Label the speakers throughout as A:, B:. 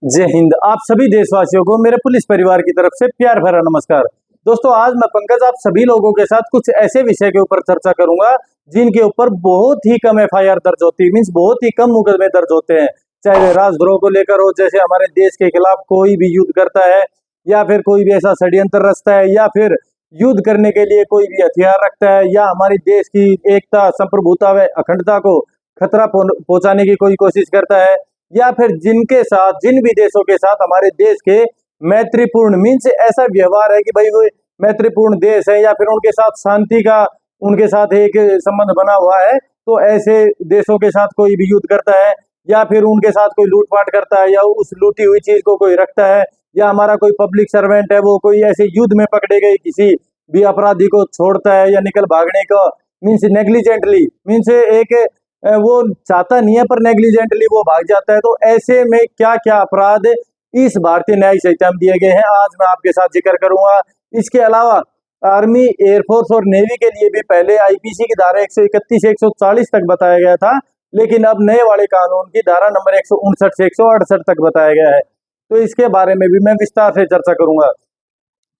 A: जय हिंद। आप सभी देशवासियों को मेरे पुलिस परिवार की तरफ से प्यार भरा नमस्कार। दोस्तों, आज मैं पंकज आप सभी लोगों के साथ कुछ ऐसे विषय के ऊपर चर्चा करूंगा जिनके ऊपर बहुत ही कम एफआईआर दर्ज होती है, मीन्स बहुत ही कम मुकदमे दर्ज होते हैं। चाहे वे राजद्रोह को लेकर हो, जैसे हमारे देश के खिलाफ कोई भी युद्ध करता है या फिर कोई भी ऐसा षड्यंत्र रचता है या फिर युद्ध करने के लिए कोई भी हथियार रखता है या हमारी देश की एकता, संप्रभुता व अखंडता को खतरा पहुंचाने की कोई कोशिश करता है, या फिर जिनके साथ जिन भी देशों के साथ हमारे देश के मैत्रीपूर्ण मीन्स ऐसा व्यवहार है कि भाई वो मैत्रीपूर्ण देश है या फिर उनके साथ शांति का उनके साथ एक संबंध बना हुआ है, तो ऐसे देशों के साथ कोई भी युद्ध करता है या फिर उनके साथ कोई लूटपाट करता है या उस लूटी हुई चीज को कोई रखता है, या हमारा कोई पब्लिक सर्वेंट है वो कोई ऐसे युद्ध में पकड़े गए किसी भी अपराधी को छोड़ता है या निकल भागने का मीन्स नेग्लिजेंटली मीन्स एक वो चाहता नहीं है पर नेग्लिजेंटली वो भाग जाता है, तो ऐसे में क्या क्या अपराध इस भारतीय न्यायिक संहिता में दिए गए हैं आज मैं आपके साथ जिक्र करूंगा। इसके अलावा आर्मी, एयरफोर्स और नेवी के लिए भी पहले आईपीसी की धारा 131 से 140 तक बताया गया था, लेकिन अब नए वाले कानून की धारा नंबर 159 से 168 तक बताया गया है। तो इसके बारे में भी मैं विस्तार से चर्चा करूंगा।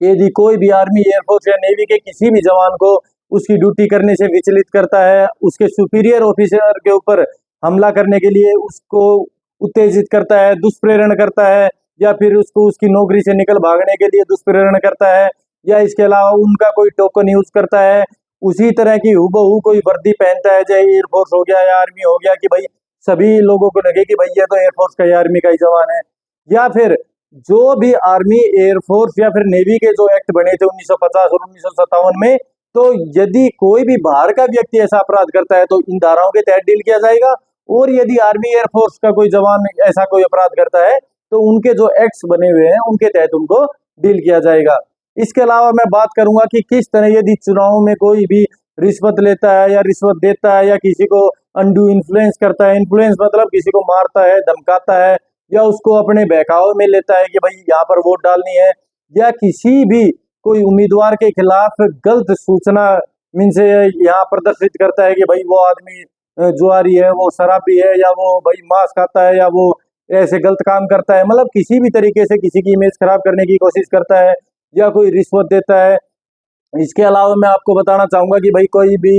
A: यदि कोई भी आर्मी, एयरफोर्स या नेवी के किसी भी जवान को उसकी ड्यूटी करने से विचलित करता है, उसके सुपीरियर ऑफिसर के ऊपर हमला करने के लिए उसको उत्तेजित करता है, दुष्प्रेरण करता है, या फिर उसको उसकी नौकरी से निकल भागने के लिए दुष्प्रेरण करता है, या इसके अलावा उनका कोई टोकन यूज करता है, उसी तरह की हूबहू कोई वर्दी पहनता है, चाहे एयरफोर्स हो गया या आर्मी हो गया, कि भाई सभी लोगों को लगे कि भाई ये तो एयरफोर्स का या आर्मी का ही जवान है, या फिर जो भी आर्मी, एयरफोर्स या फिर नेवी के जो एक्ट बने थे 1950 और 1957 में, तो यदि कोई भी बाहर का व्यक्ति ऐसा अपराध करता है तो इन धाराओं के तहत डील किया जाएगा, और यदि आर्मी, एयरफोर्स का कोई जवान ऐसा कोई अपराध करता है तो उनके जो एक्ट्स बने हुए हैं उनके तहत उनको डील किया जाएगा। इसके अलावा मैं बात करूंगा कि किस तरह यदि चुनाव में कोई भी रिश्वत लेता है या रिश्वत देता है या किसी को अनड्यू इन्फ्लुएंस करता है, इन्फ्लुएंस मतलब किसी को मारता है, धमकाता है या उसको अपने बहकावे में लेता है कि भाई यहाँ पर वोट डालनी है, या किसी भी कोई उम्मीदवार के खिलाफ गलत सूचना मीन्स यहाँ प्रदर्शित करता है कि भाई वो आदमी जुआरी है, वो शराबी है, या वो भाई मांस खाता है, या वो ऐसे गलत काम करता है, मतलब किसी भी तरीके से किसी की इमेज खराब करने की कोशिश करता है या कोई रिश्वत देता है। इसके अलावा मैं आपको बताना चाहूंगा कि भाई कोई भी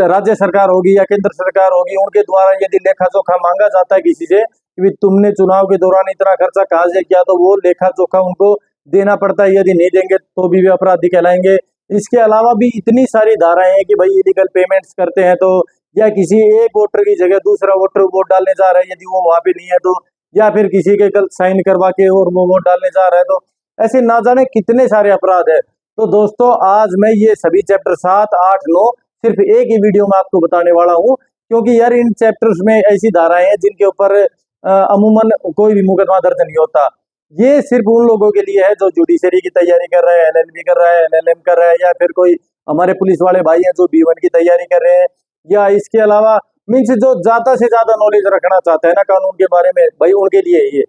A: राज्य सरकार होगी या केंद्र सरकार होगी, उनके द्वारा यदि लेखा जोखा मांगा जाता है किसी से कि तुमने चुनाव के दौरान इतना खर्चा कहाँ से किया, तो वो लेखा जोखा उनको देना पड़ता है, यदि नहीं देंगे तो भी वे अपराधी कहलाएंगे। इसके अलावा भी इतनी सारी धाराएं हैं कि भाई इलीगल पेमेंट्स करते हैं तो, या किसी एक वोटर की जगह दूसरा वोटर वोट डालने जा रहा है यदि वो वहां पे नहीं है तो, या फिर किसी के गलत साइन करवा के और वो वोट डालने जा रहा है, तो ऐसे ना जाने कितने सारे अपराध है। तो दोस्तों, आज मैं ये सभी चैप्टर 7, 8, 9 सिर्फ एक ही वीडियो में आपको बताने वाला हूँ, क्योंकि यार इन चैप्टर्स में ऐसी धाराएं हैं जिनके ऊपर अमूमन कोई भी मुकदमा दर्ज नहीं होता। ये सिर्फ उन लोगों के लिए है जो जुडिशरी की तैयारी कर रहे हैं, एलएलबी कर रहा है, एलएलएम कर रहा है, या फिर कोई हमारे पुलिस वाले भाई हैं जो B1 की तैयारी कर रहे हैं, या इसके अलावा मीन्स जो ज्यादा से ज्यादा नॉलेज रखना चाहता है ना कानून के बारे में, भाई उनके लिए ये,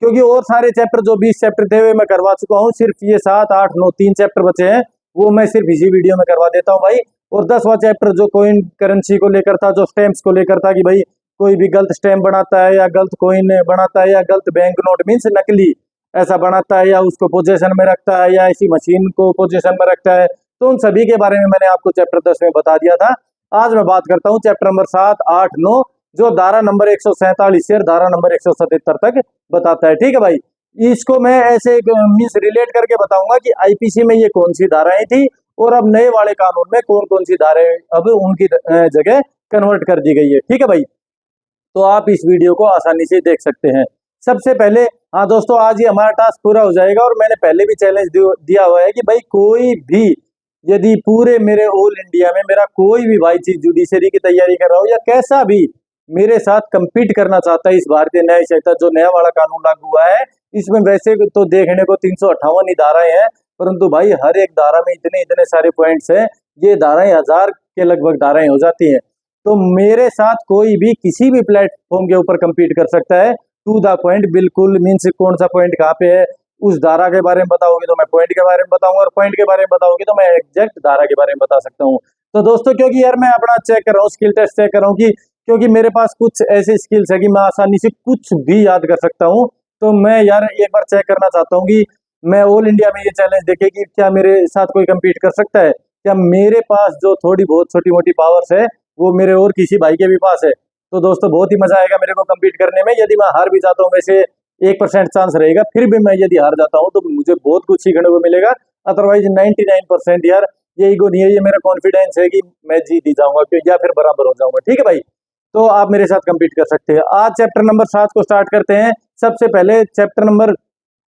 A: क्योंकि और सारे चैप्टर जो 20 चैप्टर थे वे मैं करवा चुका हूँ, सिर्फ ये 7, 8, 9 3 चैप्टर बचे हैं, वो मैं सिर्फ इसी वीडियो में करवा देता हूँ भाई। और 10वां चैप्टर जो कॉइन करेंसी को लेकर था, जो स्टैम्प्स को लेकर था कि भाई कोई भी गलत स्टैम्प बनाता है या गलत कॉइन बनाता है या गलत बैंक नोट मीन्स नकली ऐसा बनाता है या उसको पोजीशन में रखता है या ऐसी मशीन को पोजीशन में रखता है, तो उन सभी के बारे में मैंने आपको चैप्टर 10 में बता दिया था। आज मैं बात करता हूँ चैप्टर नंबर 7, 8, 9 जो धारा नंबर 147 से धारा नंबर 177 तक बताता है। ठीक है भाई, इसको मैं ऐसे मीन्स रिलेट करके बताऊंगा कि आईपीसी में ये कौन सी धाराएं थी और अब नए वाले कानून में कौन कौन सी धाराएं अब उनकी जगह कन्वर्ट कर दी गई है। ठीक है भाई, तो आप इस वीडियो को आसानी से देख सकते हैं। सबसे पहले हाँ दोस्तों, आज ये हमारा टास्क पूरा हो जाएगा, और मैंने पहले भी चैलेंज दिया हुआ है कि भाई कोई भी यदि पूरे मेरे ऑल इंडिया में मेरा कोई भी भाई चीज जुडिशरी की तैयारी कर रहा हो या कैसा भी मेरे साथ compete करना चाहता है इस भारतीय न्याय संहिता जो नया वाला कानून लागू हुआ है, इसमें वैसे तो देखने को 358 ही धाराएं हैं, परंतु भाई हर एक धारा में इतने इतने सारे पॉइंट्स हैं, ये धाराएं 1000 के लगभग धाराएं हो जाती हैं। तो मेरे साथ कोई भी किसी भी प्लेटफॉर्म के ऊपर compete कर सकता है, टू द पॉइंट बिल्कुल, मीन्स कौन सा पॉइंट कहाँ पे है उस धारा के बारे में बताओगे तो मैं पॉइंट के बारे में बताऊंगा, और पॉइंट के बारे में बताओगे तो मैं एग्जैक्ट धारा के बारे में बता सकता हूँ। तो दोस्तों, क्योंकि यार मैं अपना चेक कर रहा हूँ, स्किल टेस्ट चेक कर रहा हूँ कि क्योंकि मेरे पास कुछ ऐसे स्किल्स है कि मैं आसानी से कुछ भी याद कर सकता हूँ, तो मैं यार एक बार चेक करना चाहता हूँ कि मैं ऑल इंडिया में ये चैलेंज देखे कि क्या मेरे साथ कोई कम्पीट कर सकता है, क्या मेरे पास जो थोड़ी बहुत छोटी मोटी पावर्स है वो मेरे और किसी भाई के भी पास है। तो दोस्तों बहुत ही मजा आएगा मेरे को कम्पीट करने में। यदि मैं हार भी जाता हूँ, वैसे 1% चांस रहेगा, फिर भी मैं यदि हार जाता हूँ तो मुझे बहुत कुछ सीखने को मिलेगा। अदरवाइज 99% यार ये ईगो नहीं है, ये मेरा कॉन्फिडेंस है कि मैं जीत ही जाऊंगा या फिर बराबर हो जाऊंगा। ठीक है भाई, तो आप मेरे साथ कम्पीट कर सकते हैं। आज चैप्टर नंबर 7 को स्टार्ट करते हैं। सबसे पहले चैप्टर नंबर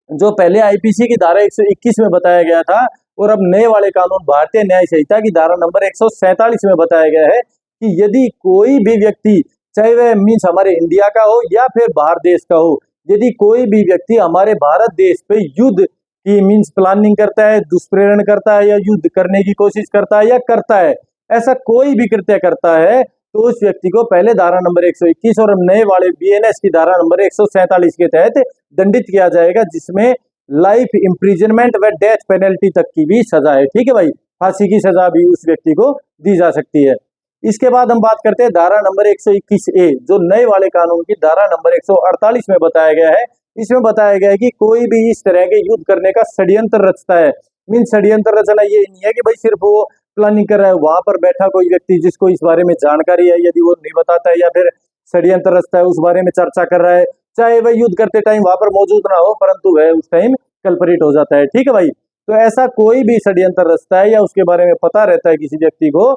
A: जो पहले आईपीसी की धारा 121 में बताया गया था और अब नए वाले कानून भारतीय न्याय संहिता की धारा नंबर 147 में बताया गया है कि यदि कोई भी व्यक्ति, चाहे वह मीन्स हमारे इंडिया का हो या फिर बाहर देश का हो, यदि कोई भी व्यक्ति हमारे भारत देश पे युद्ध की मीन्स प्लानिंग करता है, दुष्प्रेरण करता है या युद्ध करने की कोशिश करता है या करता है, ऐसा कोई भी कृत्य करता है, तो उस व्यक्ति को पहले धारा नंबर 121 और नए वाले बीएनएस की धारा नंबर 147 के तहत दंडित किया जाएगा, जिसमें लाइफ इम्प्रिजनमेंट व डेथ पेनल्टी तक की भी सजा है। ठीक है भाई, फांसी की सजा भी उस व्यक्ति को दी जा सकती है। इसके बाद हम बात करते हैं धारा नंबर 121A, जो नए वाले कानून की धारा नंबर 148 में बताया गया है। इसमें बताया गया है कि कोई भी इस तरह के युद्ध करने का षड्यंत्र रचता है, मीन षड्यंत्र रचना ये नहीं है कि भाई सिर्फ वो प्लानिंग कर रहा है, वहां पर बैठा कोई व्यक्ति जिसको इस बारे में जानकारी है, यदि वो नहीं बताता है या फिर षड्यंत्र रचता है, उस बारे में चर्चा कर रहा है, चाहे वह युद्ध करते टाइम वहां पर मौजूद ना हो, परंतु वह उस टाइम कल्परिट हो जाता है। ठीक है भाई, तो ऐसा कोई भी षड्यंत्र रचता है या उसके बारे में पता रहता है किसी व्यक्ति को,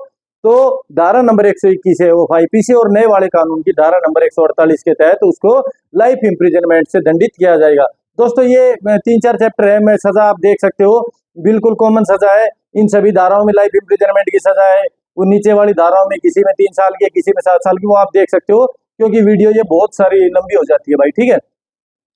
A: तो धारा नंबर 121 है वो आईपीसी और नए वाले कानून की धारा नंबर 148 के तहत उसको लाइफ इम्प्रिजनमेंट से दंडित किया जाएगा। दोस्तों ये 3-4 चैप्टर है, मैं सजा आप देख सकते हो, बिल्कुल कॉमन सजा है। इन सभी धाराओं में लाइफ इम्प्रिजनमेंट की सजा है। वो नीचे वाली धाराओं में किसी में 3 साल की, किसी में 7 साल की, वो आप देख सकते हो, क्योंकि वीडियो ये बहुत सारी लंबी हो जाती है भाई। ठीक है,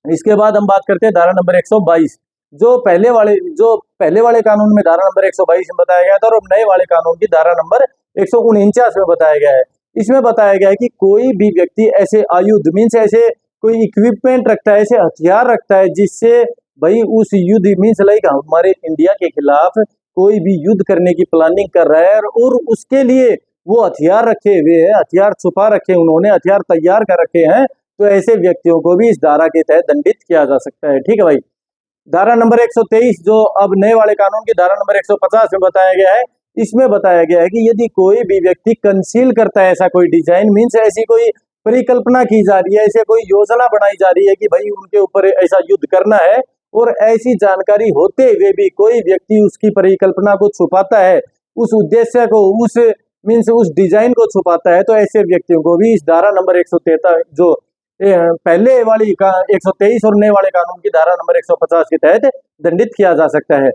A: इसके बाद हम बात करते हैं धारा नंबर 122, जो पहले वाले कानून में धारा नंबर 122 में बताया गया था और नए वाले कानून की धारा नंबर 149 में बताया गया है। इसमें बताया गया है कि कोई भी व्यक्ति ऐसे आयुध मीन्स ऐसे कोई इक्विपमेंट रखता है, ऐसे हथियार रखता है जिससे भाई उस युद्ध मीन्स लाइक हमारे इंडिया के खिलाफ कोई भी युद्ध करने की प्लानिंग कर रहा है और उसके लिए वो हथियार रखे हुए है, हथियार छुपा रखे, उन्होंने हथियार तैयार कर रखे हैं, तो ऐसे व्यक्तियों को भी इस धारा के तहत दंडित किया जा सकता है। ठीक है भाई, धारा नंबर 123 जो अब नए वाले कानून की धारा नंबर 150 में बताया गया है, इसमें बताया गया है कि यदि कोई भी व्यक्ति कंसील करता है ऐसा कोई डिजाइन मीन्स ऐसी कोई परिकल्पना की जा रही है, ऐसे कोई योजना बनाई जा रही है कि भाई उनके ऊपर ऐसा युद्ध करना है, और ऐसी जानकारी होते हुए भी कोई व्यक्ति उसकी परिकल्पना को छुपाता है, उस उद्देश्य को, उस मीन्स उस डिजाइन को छुपाता है, तो ऐसे व्यक्तियों को भी इस धारा नंबर 143 जो पहले वाली का 123 और नए वाले कानून की धारा नंबर 150 के तहत दंडित किया जा सकता है।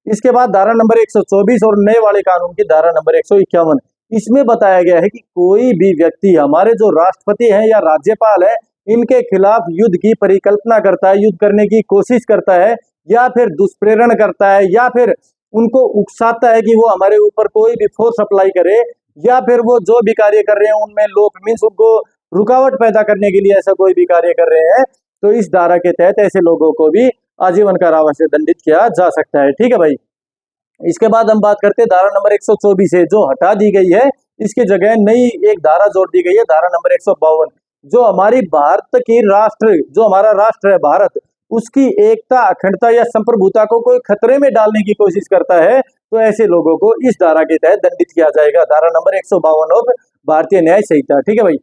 A: इसके बाद धारा नंबर 124 और नए वाले कानून की धारा नंबर 151, इसमें बताया गया है कि कोई भी व्यक्ति हमारे जो राष्ट्रपति हैं या राज्यपाल है, इनके खिलाफ युद्ध की परिकल्पना करता है, युद्ध करने की कोशिश करता है, या फिर दुष्प्रेरण करता है, या फिर उनको उकसाता है कि वो हमारे ऊपर कोई भी फोर्स अप्लाई करे, या फिर वो जो भी कार्य कर रहे हैं उनमें लोग मीन्स उनको रुकावट पैदा करने के लिए ऐसा कोई भी कार्य कर रहे हैं, तो इस धारा के तहत ऐसे लोगों को भी आजीवन कारावास से दंडित किया जा सकता है। ठीक है भाई, इसके बाद हम बात करते हैं धारा नंबर 124 है जो हटा दी गई है, इसके जगह नई एक धारा जोड़ दी गई है, धारा नंबर 152, जो हमारी भारत की राष्ट्र, जो हमारा राष्ट्र है भारत, उसकी एकता, अखंडता या संप्रभुता को कोई खतरे में डालने की कोशिश करता है, तो ऐसे लोगों को इस धारा के तहत दंडित किया जाएगा। धारा नंबर 152 ऑफ भारतीय न्याय संहिता। ठीक है भाई,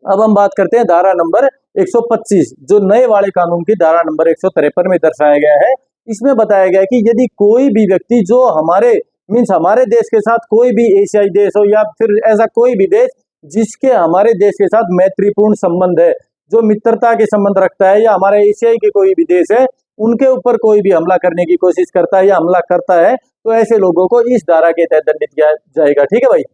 A: अब हम बात करते हैं धारा नंबर 125 जो नए वाले कानून की धारा नंबर 153 में दर्शाया गया है। इसमें बताया गया है कि यदि कोई भी व्यक्ति जो हमारे मीन्स हमारे देश के साथ कोई भी एशियाई देश हो या फिर ऐसा कोई भी देश जिसके हमारे देश के साथ मैत्रीपूर्ण संबंध है, जो मित्रता के संबंध रखता है, या हमारे एशियाई के कोई भी देश है, उनके ऊपर कोई भी हमला करने की कोशिश करता है या हमला करता है, तो ऐसे लोगों को इस धारा के तहत दंडित किया जाएगा। ठीक है भाई,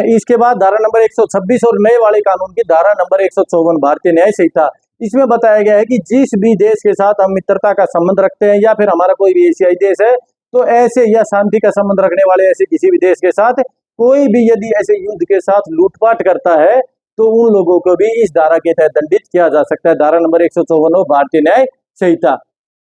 A: इसके बाद धारा नंबर 126 और नए वाले कानून की धारा नंबर 154 भारतीय न्याय संहिता, इसमें बताया गया है कि जिस भी देश के साथ हम मित्रता का संबंध रखते हैं या फिर हमारा कोई भी एशियाई देश है, तो ऐसे या शांति का संबंध रखने वाले ऐसे किसी भी देश के साथ कोई भी यदि ऐसे युद्ध के साथ लूटपाट करता है, तो उन लोगों को भी इस धारा के तहत दंडित किया जा सकता है। धारा नंबर 154 भारतीय न्याय संहिता।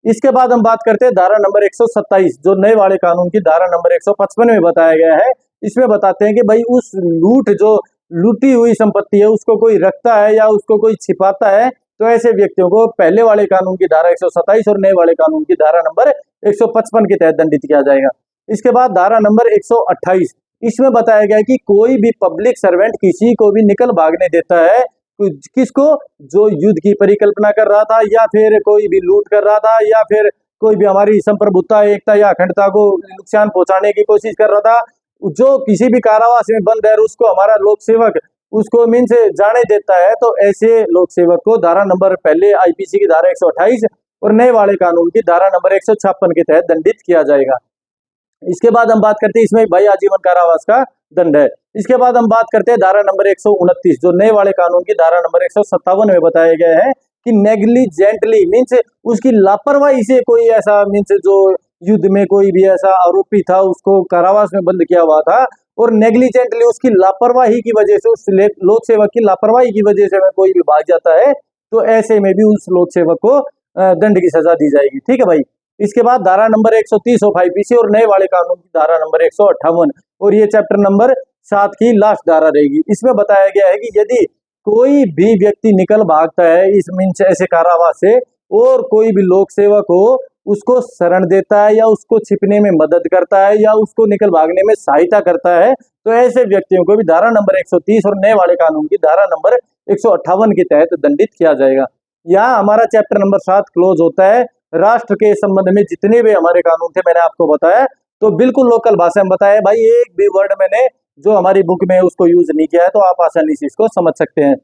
A: इसके बाद हम बात करते हैं धारा नंबर 127 जो नए वाले कानून की धारा नंबर 155 में बताया गया है। इसमें बताते हैं कि भाई उस जो लूटी हुई संपत्ति है उसको कोई रखता है या उसको कोई छिपाता है, तो ऐसे व्यक्तियों को पहले वाले कानून की धारा 127 और नए वाले कानून की धारा नंबर 155 के तहत दंडित किया जाएगा। इसके बाद धारा नंबर 128, इसमें बताया गया है कि कोई भी पब्लिक सर्वेंट किसी को भी निकल भागने देता है, किसको, जो युद्ध की परिकल्पना कर रहा था या फिर कोई भी लूट कर रहा था या फिर कोई भी हमारी संप्रभुता, एकता या अखंडता को नुकसान पहुंचाने की कोशिश कर रहा था, जो किसी भी कारावास में बंद है और उसको हमारा लोक सेवक उसको मीन्स जाने देता है, तो ऐसे लोक सेवक को धारा नंबर पहले आईपीसी की धारा 128 और नए वाले कानून की धारा नंबर 156 के तहत दंडित किया जाएगा। इसके बाद हम बात करते हैं, इसमें भाई आजीवन कारावास का दंड है। इसके बाद हम बात करते हैं धारा नंबर 129, जो नए वाले कानून की धारा नंबर 157 में बताया गया है कि नेग्लिजेंटली मीन्स उसकी लापरवाही से कोई ऐसा मीन्स जो युद्ध में कोई भी ऐसा आरोपी था उसको कारावास में बंद किया हुआ था और नेग्लिजेंटली उसकी लापरवाही की वजह से, उस लोक सेवक की लापरवाही की वजह से कोई भी भाग जाता है, तो ऐसे में भी उस लोक सेवक को दंड की सजा दी जाएगी। ठीक है भाई। इसके बाद धारा नंबर 130 ऑफ आईपीसी और नए वाले कानून की धारा नंबर 158 और ये चैप्टर नंबर 7 की लास्ट धारा रहेगी। इसमें बताया गया है कि यदि कोई भी व्यक्ति निकल भागता है इस मीन्स ऐसे कारावास से और कोई भी लोक सेवक हो उसको शरण देता है या उसको छिपने में मदद करता है या उसको निकल भागने में सहायता करता है, तो ऐसे व्यक्तियों को भी धारा नंबर 130 और नए वाले कानून की धारा नंबर 158 के तहत दंडित किया जाएगा। यहाँ हमारा चैप्टर नंबर 7 क्लोज होता है। राष्ट्र के संबंध में जितने भी हमारे कानून थे मैंने आपको बताया, तो बिल्कुल लोकल भाषा में बताया भाई, एक भी वर्ड मैंने जो हमारी बुक में उसको यूज नहीं किया है, तो आप आसानी से इसको समझ सकते हैं।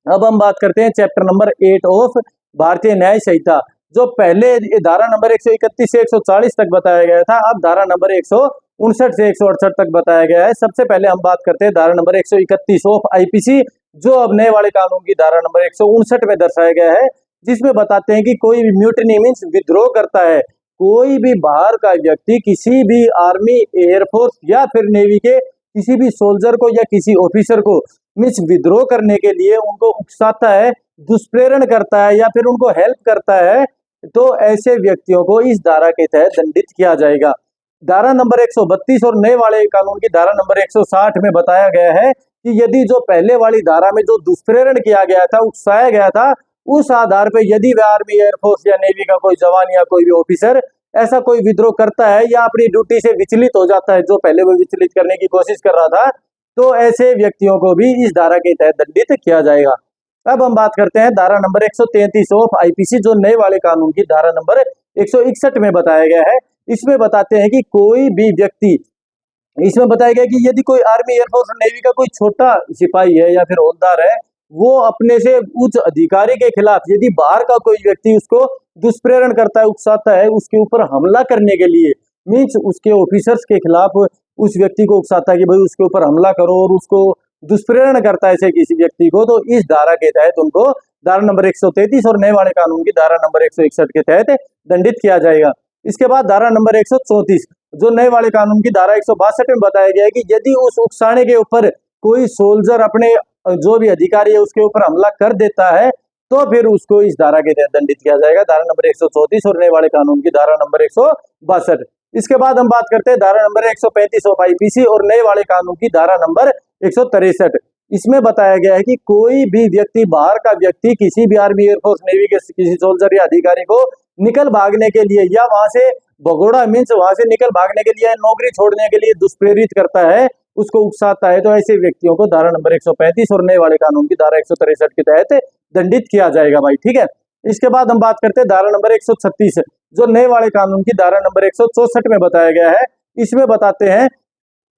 A: अब हम बात करते हैं चैप्टर नंबर 8 ऑफ भारतीय न्याय संहिता, जो पहले धारा नंबर 131 से 140 तक बताया गया था, अब धारा नंबर 159 से 168 तक बताया गया है। सबसे पहले हम बात करते हैं धारा नंबर 131 ऑफ आईपीसी, जो अब नए वाले कानून की धारा नंबर 159 में दर्शाया गया है, जिसमें बताते हैं कि कोई भी म्यूटिनी मीन्स विद्रोह करता है, कोई भी बाहर का व्यक्ति किसी भी आर्मी, एयरफोर्स या फिर नेवी के किसी भी सोल्जर को या किसी ऑफिसर को मीन्स विद्रोह करने के लिए उनको उकसाता है, दुष्प्रेरण करता है या फिर उनको हेल्प करता है, तो ऐसे व्यक्तियों को इस धारा के तहत दंडित किया जाएगा। धारा नंबर 132 और नए वाले कानून की धारा नंबर 160 में बताया गया है कि यदि जो पहले वाली धारा में जो दुष्प्रेरण किया गया था, उकसाया गया था, उस आधार पर यदि वह आर्मी, एयरफोर्स या नेवी का कोई जवान या कोई भी ऑफिसर ऐसा कोई विद्रोह करता है या अपनी ड्यूटी से विचलित हो जाता है, जो पहले वो विचलित करने की कोशिश कर रहा था, तो ऐसे व्यक्तियों को भी इस धारा के तहत दंडित किया जाएगा। अब हम बात करते हैं धारा नंबर 133 ऑफ आईपीसी, जो नए वाले कानून की धारा नंबर 161 में बताया गया है। इसमें बताते हैं कि कोई भी व्यक्ति, इसमें बताया गया कि यदि कोई आर्मी, एयरफोर्स और नेवी का कोई छोटा सिपाही है या फिर हवलदार है, वो अपने से उच्च अधिकारी के खिलाफ यदि बाहर का कोई व्यक्ति उसको दुष्प्रेरण करता है, उकसाता है, उसके ऊपर हमला करने के लिए मीन्स उसके ऑफिसर्स के खिलाफ उस व्यक्ति को उकसाता है कि भाई उसके ऊपर हमला करो और उसको दुष्प्रेरण करता है ऐसे किसी व्यक्ति को, तो इस धारा के तहत उनको धारा नंबर 133 और नए वाले कानून की धारा नंबर 161 के तहत दंडित किया जाएगा। इसके बाद धारा नंबर 134, जो नए वाले कानून की धारा 162 में बताया गया है कि यदि उस उकसाने के ऊपर कोई सोल्जर अपने जो भी अधिकारी है उसके ऊपर हमला कर देता है, तो फिर उसको इस धारा के तहत दंडित किया जाएगा, धारा नंबर 134 और नए वाले कानून की धारा नंबर 162। इसके बाद हम बात करते हैं धारा नंबर 135 ऑफ आईपीसी और नए वाले कानून की धारा नंबर 163। इसमें बताया गया है कि कोई भी व्यक्ति, बाहर का व्यक्ति किसी भी आर्मी, एयरफोर्स, नेवी के किसी सोल्जर या अधिकारी को निकल भागने के लिए या वहां से भगोड़ा मीन्स वहां से निकल भागने के लिए, नौकरी छोड़ने के लिए दुष्प्रेरित करता है, उसको उकसाता है, तो ऐसे व्यक्तियों को धारा नंबर 135 और नए वाले कानून की धारा 163 के तहत दंडित किया जाएगा भाई। ठीक है। इसके बाद हम बात करते हैं धारा नंबर 136, जो नए वाले कानून की धारा नंबर 164 में बताया गया है। इसमें बताते हैं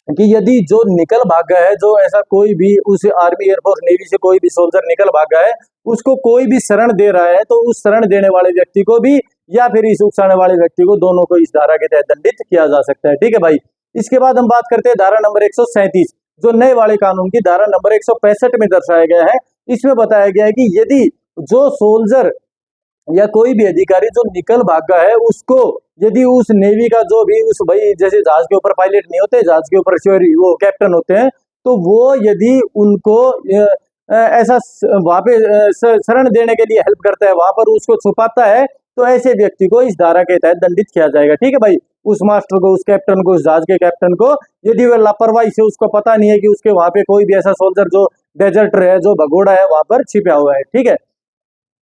A: कि यदि जो निकल भागा है, जो ऐसा कोई भी उस आर्मी, एयरफोर्स, नेवी से कोई भी सोल्जर निकल भागा है, उसको कोई भी शरण दे रहा है, तो उस शरण देने वाले व्यक्ति को भी या फिर इस उकसाने वाले व्यक्ति को, दोनों को इस धारा के तहत दंडित किया जा सकता है। ठीक है भाई। इसके बाद हम बात करते हैं धारा नंबर 137, जो नए वाले कानून की धारा नंबर 165 में दर्शाया गया है। इसमें बताया गया है कि यदि जो सोल्जर या कोई भी अधिकारी जो निकल भागा है, उसको यदि उस नेवी का जो भी उस भाई जैसे जहाज के ऊपर पायलट नहीं होते, जहाज के ऊपर वो कैप्टन होते हैं, तो वो यदि उनको ऐसा वहां पे शरण देने के लिए हेल्प करता है, वहां पर उसको छुपाता है, तो ऐसे व्यक्ति को इस धारा के तहत दंडित किया जाएगा। ठीक है भाई। उस मास्टर को, उस कैप्टन को, उस जहाज के कैप्टन को, यदि वह लापरवाही से, उसको पता नहीं है कि उसके वहां पे कोई भी ऐसा सोल्जर जो डेजर्टर है, जो भगोड़ा है, वहां पर छिपा हुआ है। ठीक है।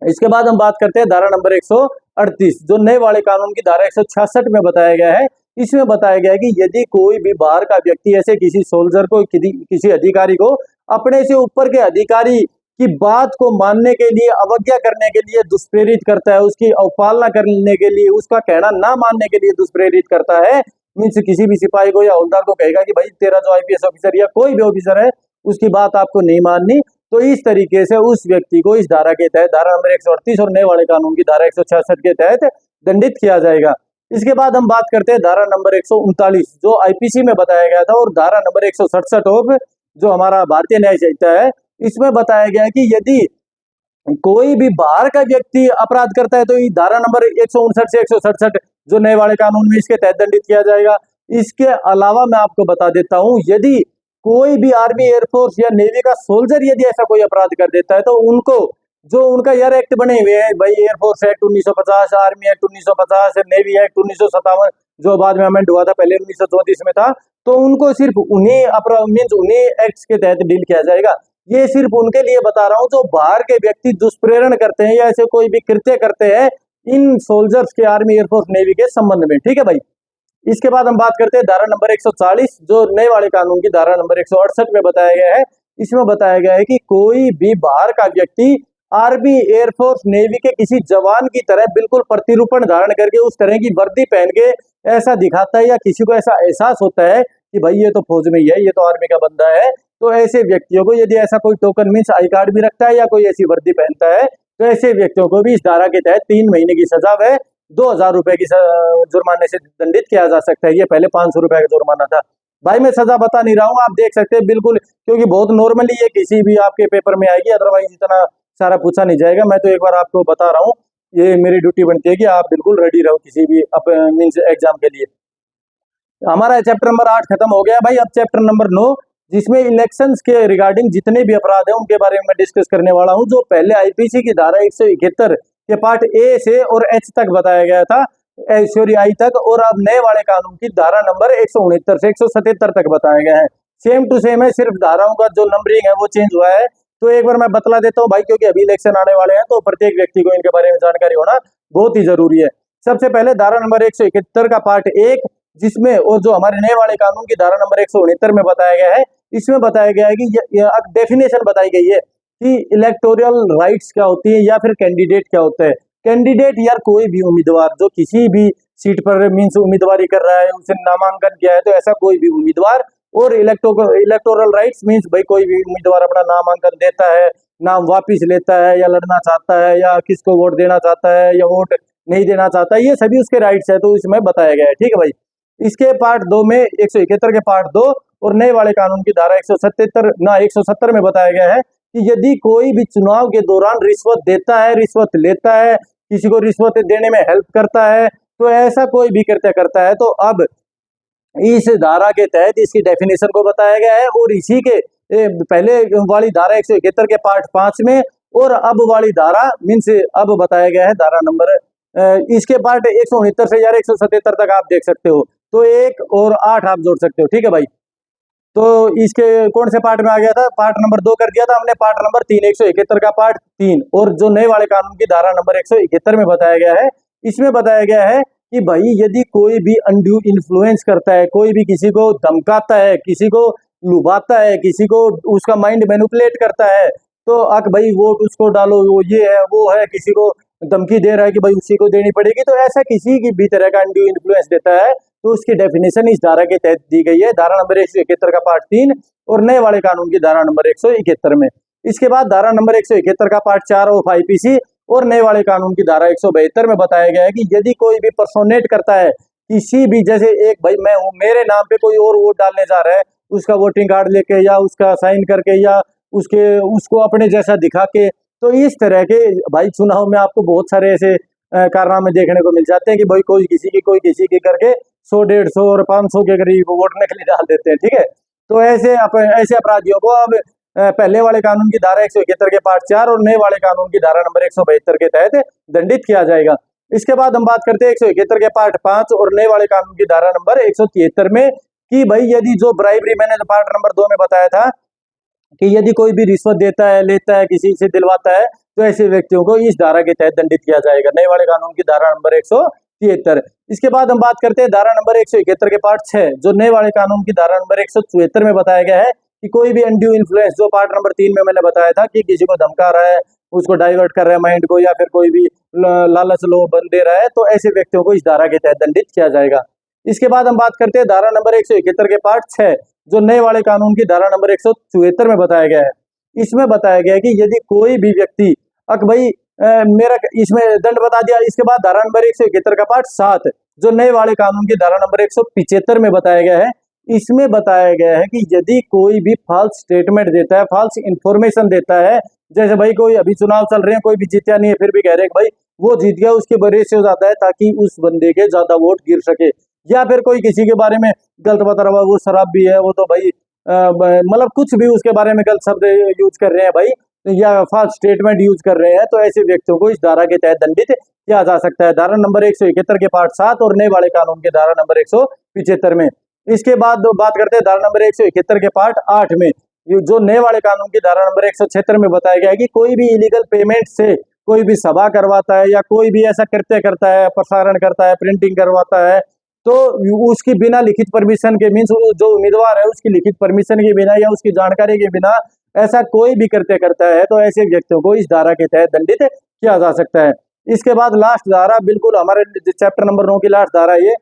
A: इसके बाद हम बात करते हैं धारा नंबर 138, जो नए वाले कानून की धारा 166 में बताया गया है। इसमें बताया गया है कि यदि कोई भी बाहर का व्यक्ति ऐसे किसी सोल्जर को, किसी अधिकारी को अपने से ऊपर के अधिकारी की बात को मानने के लिए, अवज्ञा करने के लिए दुष्प्रेरित करता है, उसकी अवपालना करने के लिए, उसका कहना ना मानने के लिए दुष्प्रेरित करता है, मीन्स किसी भी सिपाही को या हवलदार को कहेगा कि भाई तेरा जो आईपीएस ऑफिसर या कोई भी ऑफिसर है उसकी बात आपको नहीं माननी, तो इस तरीके से उस व्यक्ति को इस धारा के तहत, धारा नंबर 138 और नए वाले कानून की धारा 166 के तहत दंडित किया जाएगा। इसके बाद हम बात करते हैं धारा नंबर 139, जो आईपीसी में बताया गया था, और धारा नंबर 167 ऑफ जो हमारा भारतीय न्याय संहिता है, इसमें बताया गया है कि यदि कोई भी बाहर का व्यक्ति अपराध करता है तो ये धारा नंबर 159 से 167 जो नए वाले कानून में, इसके तहत दंडित किया जाएगा। इसके अलावा मैं आपको बता देता हूं, यदि कोई भी आर्मी, एयरफोर्स या नेवी का सोल्जर यदि ऐसा कोई अपराध कर देता है तो उनको, जो उनका यार एक्ट बने हुए हैं भाई, air force act 1950, army act 1950, navy act 1957 जो बाद में अमेंड हुआ था, पहले 1934 में था, तो उनको सिर्फ उन्हीं उन्हीं एक्ट्स के तहत डील किया जाएगा। ये सिर्फ उनके लिए बता रहा हूं जो बाहर के व्यक्ति दुष्प्रेरण करते हैं या ऐसे कोई भी कृत्य करते हैं इन सोल्जर्स के, आर्मी, एयरफोर्स, नेवी के संबंध में, ठीक है भाई। इसके बाद हम बात करते हैं धारा नंबर 140, जो नए वाले कानून की धारा नंबर 168 में बताया गया है। इसमें बताया गया है कि कोई भी बाहर का व्यक्ति आर्मी, एयरफोर्स, नेवी के किसी जवान की तरह बिल्कुल प्रतिरूपण धारण करके, उस तरह की वर्दी पहन के ऐसा दिखाता है या किसी को ऐसा एहसास होता है कि भाई ये तो फौज में ही है, ये तो आर्मी का बंदा है, तो ऐसे व्यक्तियों को यदि ऐसा कोई टोकन मीन्स आई कार्ड भी रखता है या कोई ऐसी वर्दी पहनता है, तो ऐसे व्यक्तियों को भी इस धारा के तहत 3 महीने की सजा व 2,000 रुपए की जुर्माने से दंडित किया जा सकता है। ये पहले 500 रुपए का जुर्माना था। भाई मैं सजा बता नहीं रहा हूँ, आप देख सकते हैं बिल्कुल, क्योंकि बहुत नॉर्मली ये किसी भी आपके पेपर में आएगी, अदरवाइज इतना सारा पूछा नहीं जाएगा। मैं तो एक बार आपको बता रहा हूँ, ये मेरी ड्यूटी बनती है कि आप बिल्कुल रेडी रहो किसी भी मीन्स एग्जाम के लिए। हमारा चैप्टर नंबर 8 खत्म हो गया भाई। अब चैप्टर नंबर 9, जिसमें इलेक्शंस के रिगार्डिंग जितने भी अपराध हैं उनके बारे में मैं डिस्कस करने वाला हूं। जो पहले आईपीसी की धारा 171 के पार्ट ए से और एच तक बताया गया था, सॉरी आई तक, और अब नए वाले कानून की धारा नंबर 169 से 177 तक बताया गया है। सेम टू सेम है, सिर्फ धाराओं का जो नंबरिंग है वो चेंज हुआ है। तो एक बार मैं बतला देता हूँ भाई, क्योंकि अभी इलेक्शन आने वाले हैं तो प्रत्येक व्यक्ति को इनके बारे में जानकारी होना बहुत ही जरूरी है। सबसे पहले धारा नंबर 171 का पार्ट 1, जिसमें, और जो हमारे नए वाले कानून की धारा नंबर 169 में बताया गया है, इसमें बताया गया है कि डेफिनेशन बताई गई है कि इलेक्टोरल राइट्स क्या होती है या फिर कैंडिडेट क्या होता है। कैंडिडेट यार कोई भी उम्मीदवार जो किसी भी सीट पर मीन्स उम्मीदवारी कर रहा है, उसे नामांकन किया है, तो ऐसा कोई भी उम्मीदवार। और इलेक्टोरल राइट्स मीन्स भाई कोई भी उम्मीदवार अपना नामांकन देता है, नाम वापिस लेता है, या लड़ना चाहता है, या किसको वोट देना चाहता है, या वोट नहीं देना चाहता है, ये सभी उसके राइट्स है, तो इसमें बताया गया है, ठीक है भाई। इसके पार्ट 2 में 171 के पार्ट 2 और नए वाले कानून की धारा 170 में बताया गया है कि यदि कोई भी चुनाव के दौरान रिश्वत देता है, रिश्वत लेता है, किसी को रिश्वत देने में हेल्प करता है, तो ऐसा कोई भी कृत्य करता है, तो अब इस धारा के तहत इसकी डेफिनेशन को बताया गया है। और इसी के पहले वाली धारा 171 के पार्ट 5 में, और अब वाली धारा मीन्स अब बताया गया है धारा नंबर इसके पार्ट 169 से यार 177 तक आप देख सकते हो, तो 1 और 8 आप जोड़ सकते हो, ठीक है भाई। तो इसके कौन से पार्ट में आ गया था, पार्ट नंबर 2 कर दिया था हमने, पार्ट नंबर 3 171 का पार्ट 3, और जो नए वाले कानून की धारा नंबर 171 में बताया गया है, इसमें बताया गया है कि भाई यदि कोई भी अनड्यू इन्फ्लुएंस करता है, कोई भी किसी को धमकाता है, किसी को लुभाता है, किसी को उसका माइंड मैनिपुलेट करता है, तो भाई वोट उसको डालो, वो ये है वो है, किसी को धमकी दे रहा है कि भाई उसी को देनी पड़ेगी, तो ऐसा किसी की भी तरह का अनड्यू इन्फ्लुएंस देता है, तो उसकी डेफिनेशन इस धारा के तहत दी गई है, धारा नंबर 171 का पार्ट 3 और नए वाले कानून की धारा नंबर 171 में। इसके बाद धारा नंबर 171 का पार्ट 4 ऑफ आईपीसी और नए वाले कानून की धारा 172 में बताया गया है कि यदि कोई भी पर्सोनेट करता है किसी भी, जैसे एक भाई मैं हूं, मेरे नाम पे कोई और वोट डालने जा रहा है, उसका वोटिंग कार्ड लेके या उसका साइन करके या उसको अपने जैसा दिखा के, तो इस तरह के भाई चुनाव में आपको बहुत सारे ऐसे कारनामे देखने को मिल जाते हैं कि भाई कोई किसी की करके 100, 150 और 500 के करीब वोट नकली डाल देते हैं, ठीक है। तो ऐसे अपराधियों को अब पहले वाले कानून की धारा 171 के पार्ट 4 और नए वाले कानून की धारा नंबर 172 के तहत दंडित किया जाएगा। इसके बाद हम बात करते हैं 171 के पार्ट 5 और नए वाले कानून की धारा नंबर 173 में, कि भाई यदि जो ब्राइबरी, मैंने पार्ट नंबर 2 में बताया था कि यदि कोई भी रिश्वत देता है, लेता है, किसी से दिलवाता है, तो ऐसे व्यक्तियों को इस धारा के तहत दंडित किया जाएगा, नए वाले कानून की धारा नंबर 173। इसके बाद हम बात करते हैं धारा नंबर 171 के पार्ट 6, जो नए वाले कानून की धारा नंबर 174 में बताया गया है कि कोई भी अनड्यू इन्फ्लुएंस, जो पार्ट नंबर 3 में मैंने बताया था कि किसी को धमका रहा है, उसको डाइवर्ट कर रहा है माइंड को, या फिर कोई भी लालच लोभ दे रहा है, तो ऐसे व्यक्तियों को इस धारा के तहत दंडित किया जाएगा। इसके बाद हम बात करते हैं धारा नंबर 171 के पार्ट 6, जो नए वाले कानून की धारा नंबर 174 में बताया गया है। इसमें बताया गया है कि यदि कोई भी व्यक्ति भाई मेरा इसमें दंड बता दिया। इसके बाद धारा नंबर 171 का पार्ट 7, जो नए वाले कानून की धारा नंबर 175 में बताया गया है। इसमें बताया गया है कि यदि कोई भी फॉल्स स्टेटमेंट देता है, फॉल्स इंफॉर्मेशन देता है, जैसे भाई कोई अभी चुनाव चल रहे हैं, कोई भी जीता नहीं है, फिर भी कह रहे हैं भाई वो जीत गया, उसके वजह से हो जाता है ताकि उस बंदे के ज्यादा वोट गिर सके, या फिर कोई किसी के बारे में गलत बता रहा है, वो शराब भी है, वो तो भाई मतलब कुछ भी उसके बारे में गलत शब्द यूज कर रहे हैं भाई, या फॉल्स स्टेटमेंट यूज कर रहे हैं, तो ऐसे व्यक्तियों को इस धारा के तहत दंडित किया जा सकता है, धारा नंबर 171 के पार्ट 7 और नए वाले कानून के धारा नंबर 175 में। इसके बाद बात करते हैं धारा नंबर 171 के पार्ट 8 में, जो नए वाले कानून की धारा नंबर 176 में बताया गया है कि कोई भी इलीगल पेमेंट से कोई भी सभा करवाता है, या कोई भी ऐसा कृत्य करता है, प्रसारण करता है, प्रिंटिंग करवाता है, तो उसकी बिना लिखित परमिशन के, मीन्स जो उम्मीदवार है उसकी लिखित परमिशन के बिना या उसकी जानकारी के बिना ऐसा कोई भी कृत्य करता है, तो ऐसे व्यक्तियों को इस धारा के तहत दंडित किया जा सकता है। इसके बाद लास्ट धारा, बिल्कुल हमारे चैप्टर नंबर 9 की लास्ट धारा, ये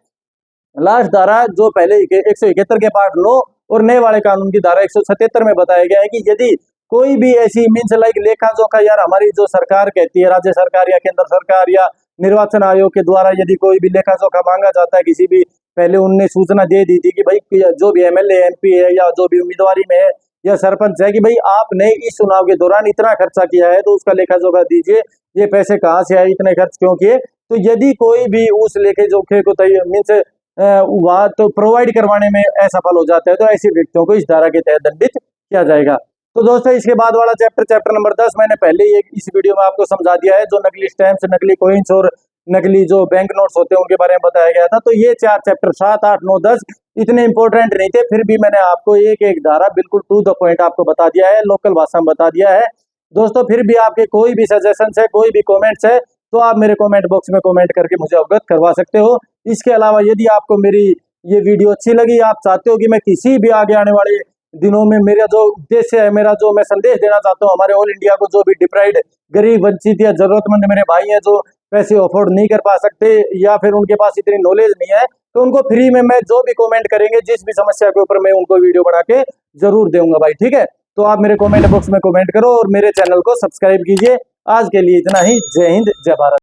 A: लास्ट धारा जो पहले 171 के पार्ट 9 और नए वाले कानून की धारा 177 में बताया गया है कि यदि कोई भी ऐसी मीन्स लाइक लेखा जोखा, यार हमारी जो सरकार कहती है, राज्य सरकार या केंद्र सरकार या निर्वाचन आयोग के द्वारा यदि कोई भी लेखा जोखा मांगा जाता है किसी भी, पहले उनने सूचना दे दी थी कि भाई जो भी एमएलए एमपी है या जो भी उम्मीदवारी में है या सरपंच है, कि भाई आपने इस चुनाव के दौरान इतना खर्चा किया है तो उसका लेखा जोखा दीजिए, ये पैसे कहाँ से आए, इतने खर्च क्यों किए। तो यदि कोई भी उस लेखे जोखे को मीन्स वह तो प्रोवाइड करवाने में असफल हो जाता है, तो ऐसे व्यक्तियों को इस धारा के तहत दंडित किया जाएगा। तो दोस्तों इसके बाद वाला चैप्टर नंबर 10 मैंने पहले ही इस वीडियो में आपको समझा दिया है, जो नकली स्टैम्प्स, नकली कॉइन्स और नकली जो बैंक नोट्स होते हैं उनके बारे में बताया गया था। तो ये 4 चैप्टर 7, 8, 9, 10 इतने इंपॉर्टेंट नहीं थे, फिर भी मैंने आपको एक एक धारा बिल्कुल टू द पॉइंट आपको बता दिया है, लोकल भाषा में बता दिया है। दोस्तों फिर भी आपके कोई भी सजेशंस है, कोई भी कमेंट्स है, तो आप मेरे कमेंट बॉक्स में कमेंट करके मुझे अवगत करवा सकते हो। इसके अलावा यदि आपको मेरी ये वीडियो अच्छी लगी, आप चाहते हो कि मैं किसी भी आगे आने वाले दिनों में, मेरा जो उद्देश्य है, मेरा जो मैं संदेश देना चाहता हूँ हमारे ऑल इंडिया को, जो भी डिप्राइव्ड, गरीब, वंचित या जरूरतमंद मेरे भाई हैं जो पैसे अफोर्ड नहीं कर पा सकते या फिर उनके पास इतनी नॉलेज नहीं है, तो उनको फ्री में मैं जो भी कमेंट करेंगे, जिस भी समस्या के ऊपर, मैं उनको वीडियो बना के जरूर दूंगा भाई, ठीक है। तो आप मेरे कमेंट बॉक्स में कमेंट करो और मेरे चैनल को सब्सक्राइब कीजिए। आज के लिए इतना ही। जय हिंद, जय भारत।